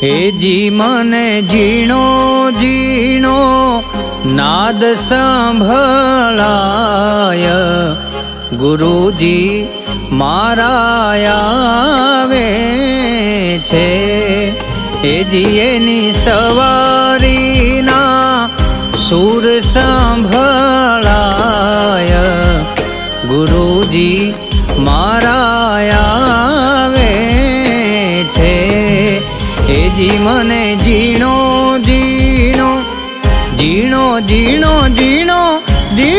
हे जी मने जीणो जीणो नाद सांभळाय गुरुजी मारा आवे छे। हे जी एनी सवारीना सूर सांभळाय गुरुजी मारा आवे छे। हे जी मने जीणो जीणो जीणो जीणो जीणो जीणो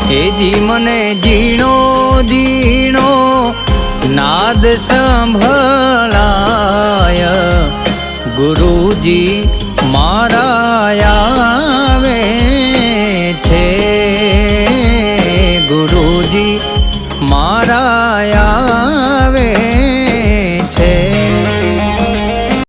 हे जी मने जीणो जीणो नाद सांभळाय